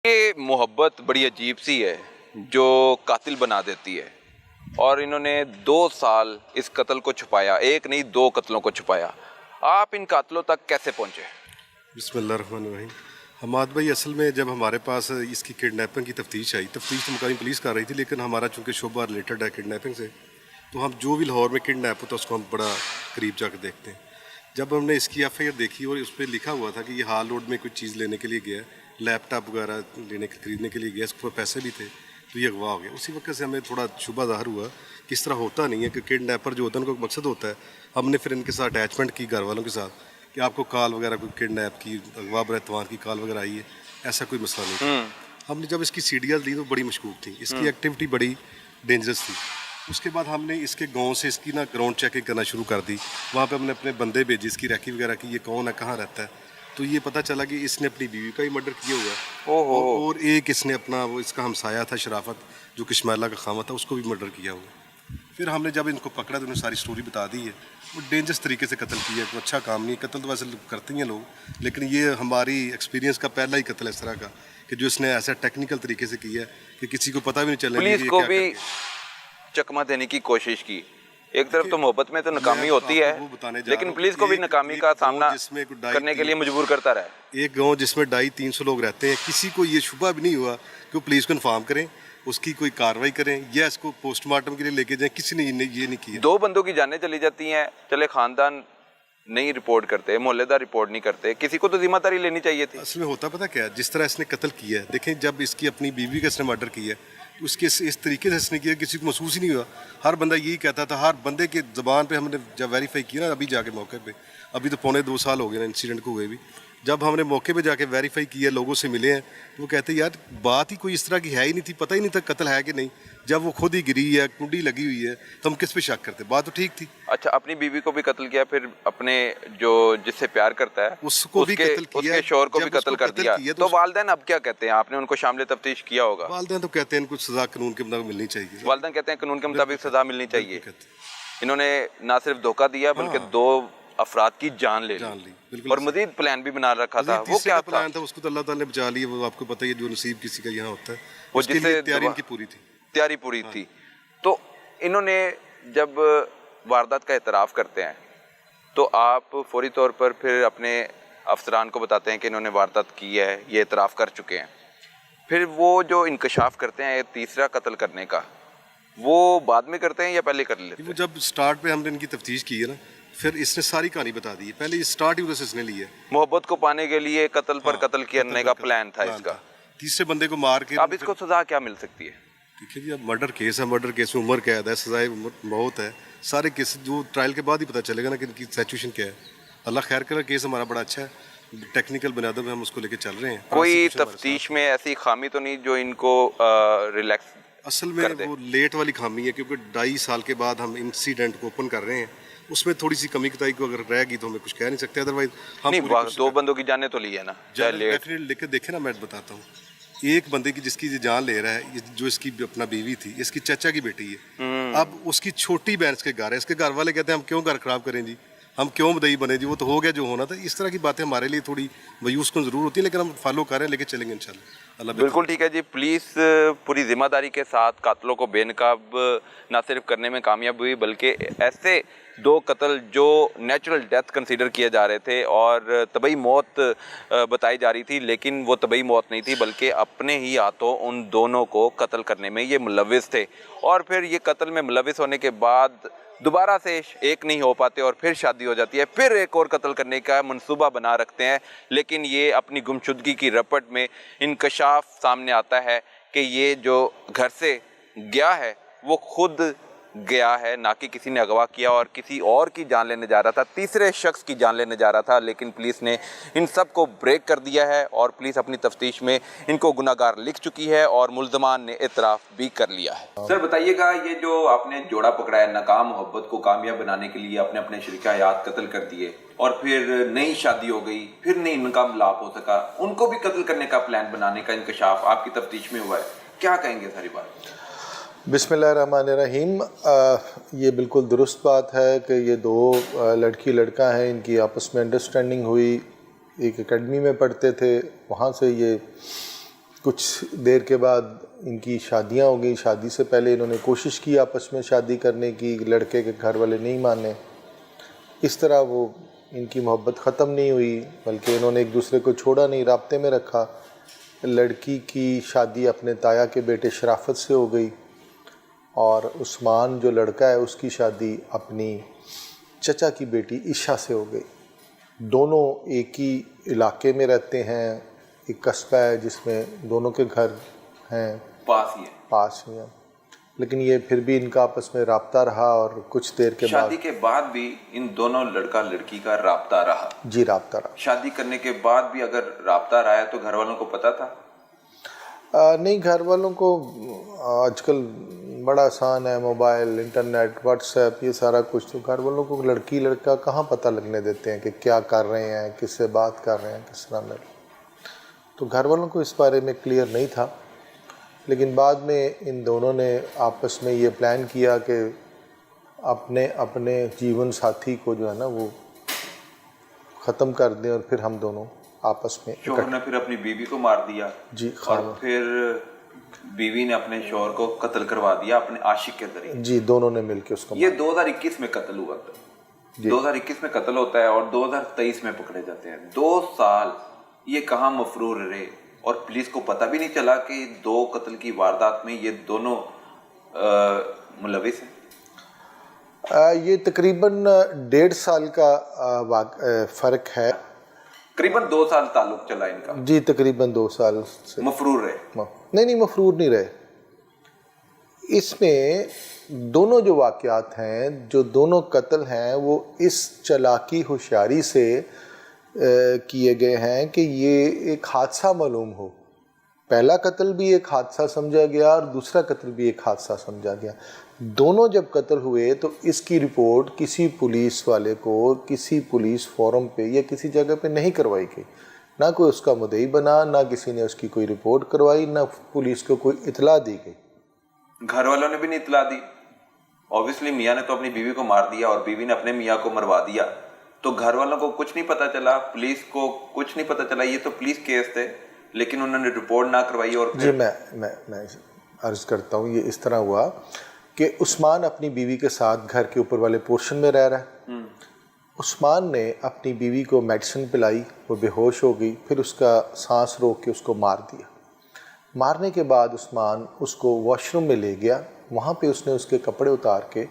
یہ محبت بڑی عجیب سی ہے جو قاتل بنا دیتی ہے، اور انہوں نے 2 سال اس قتل کو چھپایا، ایک نہیں 2 قتلوں کو چھپایا۔ آپ ان قاتلوں تک کیسے پہنچے؟ بسم اللہ الرحمن الرحیم۔ حماد بھائی، اصل میں جب ہمارے پاس اس کی کڈنیپنگ کی تفتیش آئی، تفتیش تو مقامی پولیس کر رہی تھی، لیکن ہمارا چونکہ شعبہ ریلیٹڈ ہے کڈنیپنگ سے، تو ہم جو بھی لاہور میں کڈنیپ ہوتا ہے اس کو ہم بڑا قریب جا کے دیکھتے ہیں۔ جب ہم نے اس کی ایف آئی آر دیکھی اور اس پہ لکھا ہوا تھا کہ یہ ہال روڈ میں کوئی چیز لینے کے لیے گیا ہے، لیپ ٹاپ وغیرہ خریدنے کے لیے گیا، اس کے پاس پیسے بھی تھے، تو یہ اغوا ہو گیا۔ اسی وقت سے ہمیں تھوڑا شبہ ظاہر ہوا کہ اس طرح ہوتا نہیں ہے کہ کڈنیپر جو ہوتا ہے ان کا مقصد ہوتا ہے۔ ہم نے پھر ان کے ساتھ اٹیچمنٹ کی گھر والوں کے ساتھ کہ آپ کو کال وغیرہ کوئی کڈنیپ کی، اغوا برتوان کی کال وغیرہ آئی ہے، ایسا کوئی مسئلہ نہیں تھا۔ ہم نے جب اس کی سی ڈی ایل لی تو بڑی مشکوک تھی، اس کی ایکٹیویٹی بڑی ڈینجرس تھی۔ اس کے بعد ہم نے اس کے گاؤں سے اس کی گراؤنڈ چیکنگ کرنا شروع کر دی۔ وہاں پہ ہم نے اپنے بندے بھیجے اس کی ریکی وغیرہ کی، یہ کون ہے، کہاں رہتا ہے، تو یہ پتہ چلا کہ اس نے اپنی بیوی کا ہی مرڈر کیا ہوا ہے، اور ایک اس نے اپنا وہ اس کا ہمسایہ تھا شرافت جو کشمیلہ کا خاوند تھا، اس کو بھی مرڈر کیا ہوا۔ پھر ہم نے جب ان کو پکڑا تو انہیں ساری سٹوری بتا دی ہے۔ وہ ڈینجرس طریقے سے قتل کیا ہے، کوئی اچھا کام نہیں ہے، قتل تو ویسے کرتے ہیں لوگ، لیکن یہ ہماری ایکسپیرینس کا پہلا ہی قتل ہے اس طرح کا کہ جو اس نے ایسا ٹیکنیکل طریقے سے کیا ہے کہ کسی کو پتہ بھی نہیں چلے۔ پولیس کو بھی چکمہ دینے کی کوشش کی، ایک طرف تو محبت میں تو ناکامی ہوتی ہے، لیکن پولیس کو بھی ناکامی کا سامنا کرنے کے لیے مجبور کرتا رہا۔ ایک گاؤں جس میں 250-300 لوگ رہتے ہیں، کسی کو یہ شبہ بھی نہیں ہوا کہ وہ پولیس کو انفارم کریں، اس کی کوئی کارروائی کریں یا اس کو پوسٹ مارٹم کے لیے لے کے جائیں، کسی نے یہ نہیں کیا۔ 2 بندوں کی جانیں چلی جاتی ہیں، چلے خاندان نہیں رپورٹ کرتے، محلے دار رپورٹ نہیں کرتے، کسی کو تو ذمہ داری لینی چاہیے تھی۔ اصل میں ہوتا پتہ کیا ہے، جس طرح اس نے قتل کیا ہے، دیکھیں جب اس کی اپنی بیوی کا اس نے مرڈر کیا ہے، اس کے اس طریقے سے اس نے کیا کسی کو محسوس ہی نہیں ہوا۔ ہر بندہ یہی کہتا تھا، ہر بندے کے زبان پہ ہم نے جب ویریفائی کیا نا، ابھی جا کے موقع پہ، ابھی تو 2.25 سال ہو گئے نا انسیڈنٹ کو ہوئے بھی، جب ہم نے موقع پہ جا کے ویریفائی کیا، لوگوں سے ملے ہیں، تو وہ کہتے ہیں یار بات ہی کوئی اس طرح کی ہے ہی نہیں تھی، پتہ ہی نہیں تھا قتل ہے کہ نہیں۔ جب وہ خود ہی گری ہے، کنڈی لگی ہوئی ہے، تو ہم کس پہ شک کرتے؟ بات تو ٹھیک تھی۔ اچھا، اپنی بیوی کو بھی قتل کیا، پھر اپنے جو جس سے پیار کرتا ہے اس کو بھی قتل کیا، اس کے شوہر کو بھی قتل کر دیا۔ تو والدین اب کیا کہتے ہیں؟ آپ نے ان کو شامل تفتیش کیا ہوگا۔ والدین تو کہتے ہیں ان کو سزا قانون کے مطابق ملنی چاہیے۔ والدین کہتے ہیں قانون کے مطابق سزا ملنی چاہیے۔ انہوں نے نہ صرف دھوکہ دیا بلکہ 2 افراد کی جان لے لی، اور مزید پلان بھی بنا رکھا تھا۔ وہ کیا پلان تھا؟ اس کو تو اللہ تعالیٰ نے بچا لیا، وہ آپ کو پتہ ہے جو نصیب کسی کا یہاں ہوتا ہے، وہ اس کے لیے تیاری ان کی پوری تھی، تیاری پوری تھی۔ تو انہوں نے جب واردات کا اعتراف کرتے ہیں تو آپ فوری طور پر پھر اپنے افسران کو بتاتے ہیں کہ انہوں نے واردات کی ہے، یہ اعتراف کر چکے ہیں۔ پھر وہ جو انکشاف کرتے ہیں تیسرا قتل کرنے کا، وہ بعد میں کرتے ہیں یا پہلے کر لیتے ہیں؟ وہ جب سٹارٹ پہ ہم نے ان کی تفتیش کی ہے نا، پھر اس نے ساری کہانی بتا دی ہے، پہلے یہ سٹارٹ ہی ادھر سے اس نے لی ہے۔ محبت کو پانے کے لیے قتل پر قتل کرنے کا پلان تھا اس کا۔ تیسرے بندے کو مار کے اب اس کو سزا کیا مل سکتی ہے؟ دیکھیے جی، اب مرڈر کیس ہے، مرڈر کیس میں عمر قید ہے، سزائے موت ہے، سارے کیس جو ٹرائل کے بعد ہی پتہ چلے گا نا کہ ان کی سچویشن کیا ہے۔ اللہ خیر کرے، کیس ہمارا بڑا اچھا ہے، ٹیکنیکل بنیادوں میں ہم اس کو لے کے چل رہے ہیں۔ کوئی تفتیش میں ایسی خامی تو نہیں جو ان کو ریلیکس؟ اصل میں وہ لیٹ والی خامی ہے، کیونکہ 2.5 سال کے بعد ہم انسیڈنٹ کو اوپن کر رہے ہیں، اس میں تھوڑی سی کمی کوتاہی کو اگر رہ گئی تو ہمیں کچھ کہہ نہیں سکتے، ادروائز ہم 2 بندوں کی جانیں تو لی ہے نا، لیکن دیکھیں نا، میں بتاتا ہوں، ایک بندے کی جس کی جان لے رہا ہے، جو اس کی اپنا بیوی تھی، اس کی چچا کی بیٹی ہے، اب اس کی چھوٹی بہن اس کے گھر ہے، اس کے گھر والے کہتے ہیں ہم کیوں گھر خراب کریں جی، ہم کیوں مدعی بنے جی، وہ تو ہو گیا جو ہونا تھا۔ اس طرح کی باتیں ہمارے لیے تھوڑی مایوس کن ضرور ہوتی ہیں، لیکن ہم فالو کر رہے ہیں، لے کے چلیں گے انشاءاللہ۔ اللہ بالکل ٹھیک ہے جی۔ پولیس پوری ذمہ داری کے ساتھ قاتلوں کو بے نقاب نہ صرف کرنے میں کامیاب ہوئی، بلکہ ایسے 2 قتل جو نیچرل ڈیتھ کنسیڈر کیے جا رہے تھے اور طبعی موت بتائی جا رہی تھی، لیکن وہ طبعی موت نہیں تھی، بلکہ اپنے ہی ہاتھوں ان دونوں کو قتل کرنے میں یہ ملوث تھے، اور پھر یہ قتل میں ملوث ہونے کے بعد دوبارہ سے ایک نہیں ہو پاتے اور پھر شادی ہو جاتی ہے، پھر ایک اور قتل کرنے کا منصوبہ بنا رکھتے ہیں، لیکن یہ اپنی گمشدگی کی رپٹ میں انکشاف سامنے آتا ہے کہ یہ جو گھر سے گیا ہے وہ خود گیا ہے، نہ کہ کسی نے اغوا کیا اور کسی اور کی جان لینے جا رہا تھا، تیسرے شخص کی جان لینے جا رہا تھا، لیکن پولیس نے ان سب کو بریک کر دیا ہے اور پولیس اپنی تفتیش میں ان کو گناہگار لکھ چکی ہے اور ملزمان نے اعتراف بھی کر لیا ہے۔ سر بتائیے گا، یہ جو آپ نے جوڑا پکڑا ہے، ناکام محبت کو کامیاب بنانے کے لیے اپنے شریک حیات قتل کر دیے اور پھر نئی شادی ہو گئی، پھر نہیں ان کا ملاپ ہو سکا، ان کو بھی قتل کرنے کا پلان بنانے کا انکشاف آپ کی تفتیش میں ہوا ہے، کیا کہیں گے ساری بات؟ بسم اللہ الرحمن الرحیم۔ یہ بالکل درست بات ہے کہ یہ 2 لڑکی لڑکا ہیں، ان کی آپس میں انڈرسٹینڈنگ ہوئی، ایک اکیڈمی میں پڑھتے تھے، وہاں سے یہ کچھ دیر کے بعد ان کی شادیاں ہو گئی. شادی سے پہلے انہوں نے کوشش کی آپس میں شادی کرنے کی, لڑکے کے گھر والے نہیں مانے. اس طرح وہ ان کی محبت ختم نہیں ہوئی, بلکہ انہوں نے ایک دوسرے کو چھوڑا نہیں, رابطے میں رکھا. لڑکی کی شادی اپنے تایا کے بیٹے شرافت سے ہو گئی, اور عثمان جو لڑکا ہے اس کی شادی اپنی چچا کی بیٹی عشا سے ہو گئی. دونوں ایک ہی علاقے میں رہتے ہیں, ایک قصبہ ہے جس میں دونوں کے گھر ہیں, پاس ہی ہیں, لیکن یہ پھر بھی ان کا آپس میں رابطہ رہا. اور کچھ دیر کے بعد شادی کے بعد بھی ان دونوں لڑکا لڑکی کا رابطہ رہا. جی رابطہ رہا. شادی کرنے کے بعد بھی اگر رابطہ رہا ہے تو گھر والوں کو پتہ تھا؟ نہیں, گھر والوں کو آج کل بڑا آسان ہے, موبائل, انٹرنیٹ, واٹس ایپ, یہ سارا کچھ. تو گھر والوں کو لڑکی لڑکا کہاں پتہ لگنے دیتے ہیں کہ کیا کر رہے ہیں, کس سے بات کر رہے ہیں, کس طرح میں. تو گھر والوں کو اس بارے میں کلیئر نہیں تھا. لیکن بعد میں ان دونوں نے آپس میں یہ پلان کیا کہ اپنے جیون ساتھی کو جو ہے نا وہ ختم کر دیں, اور پھر ہم دونوں آپس میں. شوہر نے پھر اپنی بیوی کو مار دیا, جی, اور پھر بیوی نے اپنے شوہر کو قتل کروا دیا اپنے عاشق کے ذریعے. جی, دونوں نے مل کے اس کو. یہ 2021 میں قتل ہوا تھا. 2021 میں قتل ہوتا ہے اور 2023 میں پکڑے جاتے ہیں. 2 سال یہ کہاں مفرور رہے, اور پولیس کو پتہ بھی نہیں چلا کہ 2 قتل کی واردات میں یہ دونوں ملوث ہیں. یہ تقریباً 1.5 سال کا فرق ہے. قریباً 2 سال تعلق چلا ان کا. جی, تقریباً 2 سال سے مفرور رہے. نہیں, مفرور نہیں رہے. اس میں دونوں جو واقعات ہیں, جو دونوں قتل ہیں, وہ اس چالاکی ہوشیاری سے کیے گئے ہیں کہ یہ ایک حادثہ معلوم ہو. پہلا قتل بھی ایک حادثہ سمجھا گیا اور دوسرا قتل بھی ایک حادثہ سمجھا گیا. دونوں جب قتل ہوئے تو اس کی رپورٹ کسی پولیس والے کو کسی پولیس فورم پہ یا کسی جگہ پہ نہیں کروائی گئی. نہ کوئی اس کا مدعی بنا, نہ کسی نے اس کی کوئی رپورٹ کروائی, نہ پولیس کو کوئی اطلاع دی گئی. گھر والوں نے بھی نہیں اطلاع دی. اوبیسلی میاں نے تو اپنی بیوی کو مار دیا اور بیوی نے اپنے میاں کو مروا دیا, تو گھر والوں کو کچھ نہیں پتہ چلا, پولیس کو کچھ نہیں پتہ چلا. یہ تو پولیس کیس تھے, لیکن انہوں نے رپورٹ نہ کروائی. اور جی, میں عرض کرتا ہوں, یہ اس طرح ہوا کہ عثمان اپنی بیوی کے ساتھ گھر کے اوپر والے پورشن میں رہ رہا ہے. عثمان نے اپنی بیوی کو میڈیسن پلائی, وہ بے ہوش ہو گئی, پھر اس کا سانس روک کے اس کو مار دیا. مارنے کے بعد عثمان اس کو واش روم میں لے گیا. وہاں پہ اس نے اس کے کپڑے اتار کے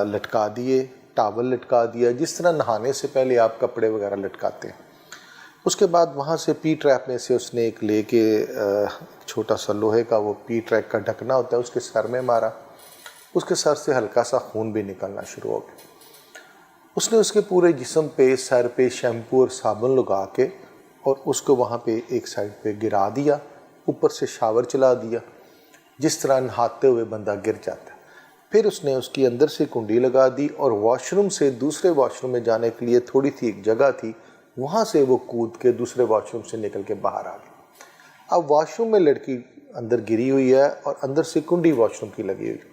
لٹکا دیے, ٹاول لٹکا دیا, جس طرح نہانے سے پہلے آپ کپڑے وغیرہ لٹکاتے ہیں. اس کے بعد وہاں سے پی ٹریپ میں سے اس نے ایک لے کے چھوٹا سا لوہے کا وہ پی ٹریک کا ڈھکنا ہوتا ہے, اس کے سر میں مارا. اس کے سر سے ہلکا سا خون بھی نکلنا شروع ہو گیا. اس نے اس کے پورے جسم پہ, سر پہ شیمپو اور صابن لگا کے اور اس کو وہاں پہ ایک سائڈ پہ گرا دیا, اوپر سے شاور چلا دیا, جس طرح نہاتے ہوئے بندہ گر جاتا ہے. پھر اس نے اس کی اندر سے کنڈی لگا دی اور واش روم سے دوسرے واش روم میں جانے کے لیے تھوڑی سی ایک جگہ تھی, وہاں سے وہ کود کے دوسرے واش روم سے نکل کے باہر آ گیا. اب واش روم میں لڑکی اندر گری ہوئی ہے اور اندر سے کنڈی واش روم کی لگی ہوئی.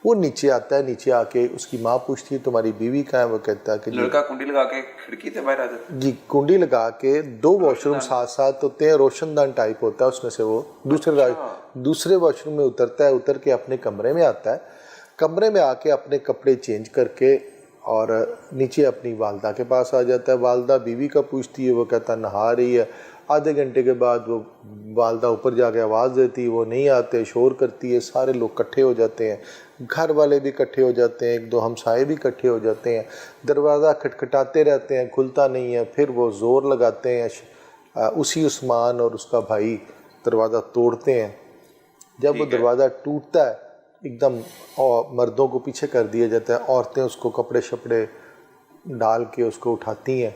وہ نیچے آتا ہے, نیچے آ کے اس کی ماں پوچھتی ہے تمہاری بیوی کہاں ہے؟ وہ کہتا ہے کہ لڑکا کنڈی لگا کے کھڑکی سے باہر آ جاتا ہے. جی, کنڈی لگا کے 2 واش روم ساتھ ساتھ ہوتے ہیں, روشن دان ٹائپ ہوتا ہے, اس میں سے وہ دوسرے واش روم میں اترتا ہے. اتر کے اپنے کمرے میں آتا ہے, کمرے میں آ کے اپنے کپڑے چینج کر کے اور نیچے اپنی والدہ کے پاس آ جاتا ہے. والدہ بیوی کا پوچھتی ہے, وہ کہتا ہے نہا رہی ہے. آدھے گھنٹے کے بعد وہ والدہ اوپر جا کے آواز دیتی ہے, وہ نہیں آتے, شور کرتی ہے. سارے لوگ اکٹھے ہو جاتے ہیں, گھر والے بھی اکٹھے ہو جاتے ہیں, 1-2 ہمسائے بھی اکٹھے ہو جاتے ہیں. دروازہ کھٹکھٹاتے رہتے ہیں, کھلتا نہیں ہے. پھر وہ زور لگاتے ہیں, اسی عثمان اور اس کا بھائی دروازہ توڑتے ہیں. جب وہ دروازہ ٹوٹتا ہے ایک دم مردوں کو پیچھے کر دیا جاتا ہے, عورتیں اس کو کپڑے شپڑے ڈال کے اس کو اٹھاتی ہیں.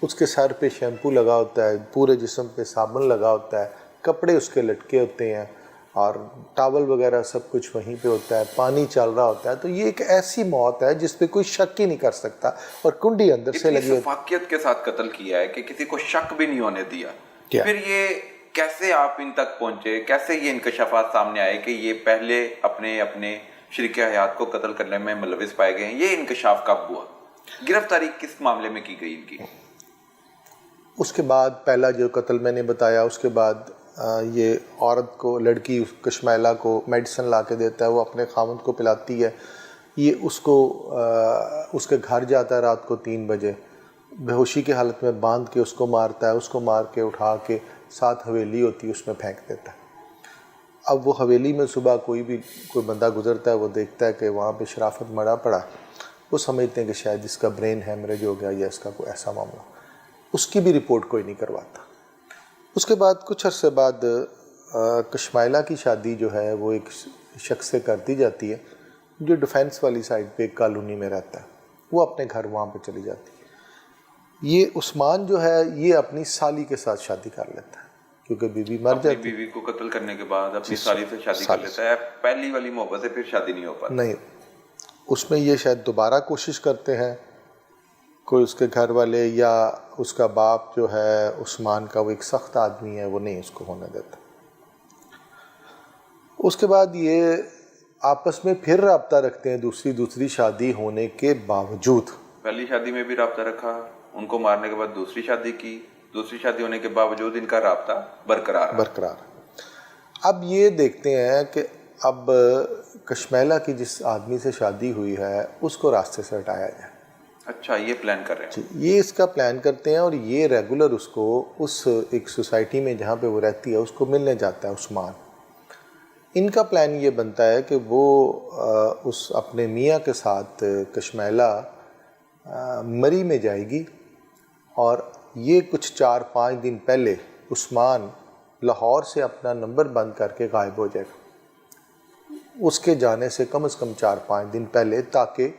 اس کے سر پہ شیمپو لگا ہوتا ہے, پورے جسم پہ صابن لگا ہوتا ہے, کپڑے اس کے لٹکے ہوتے ہیں اور ٹاول وغیرہ سب کچھ وہیں پہ ہوتا ہے, پانی چل رہا ہوتا ہے. تو یہ ایک ایسی موت ہے جس پہ کوئی شک ہی نہیں کر سکتا, اور کنڈی اندر سے لگی ہوتی ہے. شفافیت کے ساتھ قتل کیا ہے کہ کسی کو شک بھی نہیں ہونے دیا. پھر یہ کیسے آپ ان تک پہنچے, کیسے یہ انکشافات سامنے آئے کہ یہ پہلے اپنے شریک حیات کو قتل کرنے میں ملوث پائے گئے ہیں؟ یہ انکشاف کب ہوا؟ گرفتاری کس معاملے میں کی گئی ان کی؟ اس کے بعد پہلا جو قتل میں نے بتایا, اس کے بعد یہ عورت کو، لڑکی کشمیلہ کو میڈیسن لا کے دیتا ہے، وہ اپنے خاوند کو پلاتی ہے، یہ اس کو اس کے گھر جاتا ہے رات کو 3 بجے، بے ہوشی کی حالت میں باندھ کے اس کو مارتا ہے، اس کو مار کے اٹھا کے ساتھ حویلی ہوتی ہے اس میں پھینک دیتا ہے۔ اب وہ حویلی میں صبح کوئی بندہ گزرتا ہے، وہ دیکھتا ہے کہ وہاں پہ شرافت مڑا پڑا، وہ سمجھتے ہیں کہ شاید اس کا برین ہیمریج ہو گیا یا اس کا کوئی ایسا معاملہ، اس کی بھی رپورٹ کوئی نہیں کرواتا۔ اس کے بعد کچھ عرصے بعد کشمیلہ کی شادی جو ہے وہ ایک شخص سے کر دی جاتی ہے جو ڈیفینس والی سائڈ پہ ایک کالونی میں رہتا ہے، وہ اپنے گھر وہاں پہ چلی جاتی ہے۔ یہ عثمان جو ہے یہ اپنی سالی کے ساتھ شادی کر لیتا ہے کیونکہ بیوی مر جاتی ہے، بیوی کو قتل کرنے کے بعد اپنی سالی سے شادی کر لیتا ہے۔ پہلی والی محبت سے پھر شادی نہیں ہو پاتی۔ نہیں، اس میں یہ شاید دوبارہ کوشش کرتے ہیں، کوئی اس کے گھر والے یا اس کا باپ جو ہے عثمان کا، وہ ایک سخت آدمی ہے، وہ نہیں اس کو ہونے دیتا۔ اس کے بعد یہ آپس میں پھر رابطہ رکھتے ہیں دوسری شادی ہونے کے باوجود۔ پہلی شادی میں بھی رابطہ رکھا، ان کو مارنے کے بعد دوسری شادی کی، دوسری شادی ہونے کے باوجود ان کا رابطہ برقرار۔ اب یہ دیکھتے ہیں کہ اب کشمیلہ کی جس آدمی سے شادی ہوئی ہے اس کو راستے سے ہٹایا جائے۔ اچھا، یہ پلان کر رہے ہیں؟ یہ اس کا پلان کرتے ہیں، اور یہ ریگولر اس کو اس ایک سوسائٹی میں جہاں پہ وہ رہتی ہے اس کو ملنے جاتا ہے عثمان۔ ان کا پلان یہ بنتا ہے کہ وہ اس اپنے میاں کے ساتھ کشمیلہ مری میں جائے گی، اور یہ کچھ 4-5 دن پہلے عثمان لاہور سے اپنا نمبر بند کر کے غائب ہو جائے گا اس کے جانے سے کم از کم 4-5 دن پہلے، تاکہ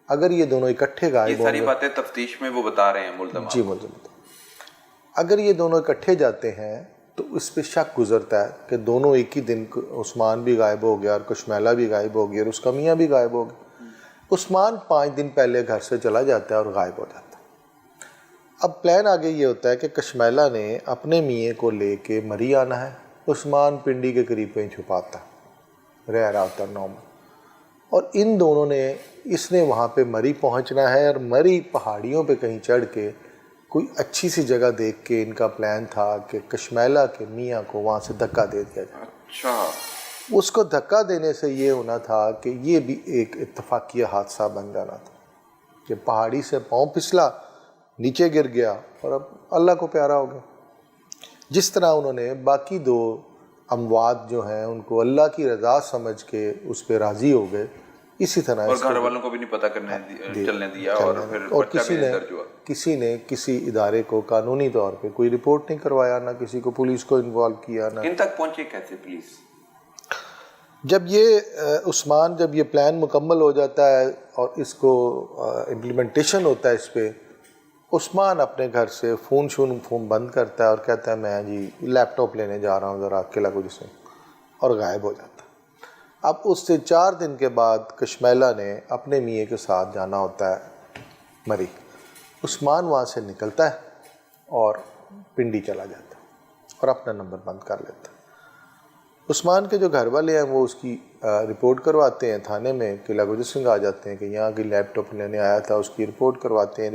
اگر یہ دونوں اکٹھے غائب ہوں گے، یہ ساری باتیں تفتیش میں وہ بتا رہے ہیں ملزم؟ جی ملزم، اگر یہ دونوں اکٹھے جاتے ہیں تو اس پہ شک گزرتا ہے کہ دونوں ایک ہی دن عثمان بھی غائب ہو گیا اور کشمیلہ بھی غائب ہو گیا اور اس کا میاں بھی غائب ہو گیا۔ عثمان 5 دن پہلے گھر سے چلا جاتا ہے اور غائب ہو جاتا ہے۔ اب پلان آگے یہ ہوتا ہے کہ کشمیلہ نے اپنے میاں کو لے کے مری آنا ہے، عثمان پنڈی کے قریب کہیں چھپاتا رہ رہا ہوتا 9 میں، اور ان دونوں نے، اس نے وہاں پہ مری پہنچنا ہے، اور مری پہاڑیوں پہ کہیں چڑھ کے کوئی اچھی سی جگہ دیکھ کے ان کا پلان تھا کہ کشمیلہ کے میاں کو وہاں سے دھکا دے دیا جائے۔ اچھا، اس کو دھکا دینے سے یہ ہونا تھا کہ یہ بھی ایک اتفاقیہ حادثہ بن جانا تھا کہ پہاڑی سے پاؤں پھسلا، نیچے گر گیا اور اب اللہ کو پیارا ہو گیا۔ جس طرح انہوں نے باقی 2 اموات جو ہیں ان کو اللہ کی رضا سمجھ کے اس پہ راضی ہو گئے، اسی طرح اور گھر والوں کو بھی نہیں پتہ چلنے دیا، اور پھر بچہ بھی درج ہوا۔ کسی نے کسی ادارے کو قانونی طور پہ کوئی رپورٹ نہیں کروایا، نہ کسی کو پولیس کو انوالو کیا، نہ ان تک پہنچے کیسے پولیس؟ جب یہ عثمان، جب یہ پلان مکمل ہو جاتا ہے اور اس کو امپلیمنٹیشن ہوتا ہے اس پہ، عثمان اپنے گھر سے فون بند کرتا ہے اور کہتا ہے میں جی لیپ ٹاپ لینے جا رہا ہوں ذرا قلعہ گجی سے، اور غائب ہو جاتا ہے۔ اب اس سے 4 دن کے بعد کشمیلہ نے اپنے میاں کے ساتھ جانا ہوتا ہے مری، عثمان وہاں سے نکلتا ہے اور پنڈی چلا جاتا ہے اور اپنا نمبر بند کر لیتا ہے۔ عثمان کے جو گھر والے ہیں وہ اس کی رپورٹ کرواتے ہیں تھانے میں، قلعہ گجی سنگھ آ جاتے ہیں کہ یہاں کی لیپ ٹاپ لینے آیا تھا، اس کی رپورٹ کرواتے ہیں۔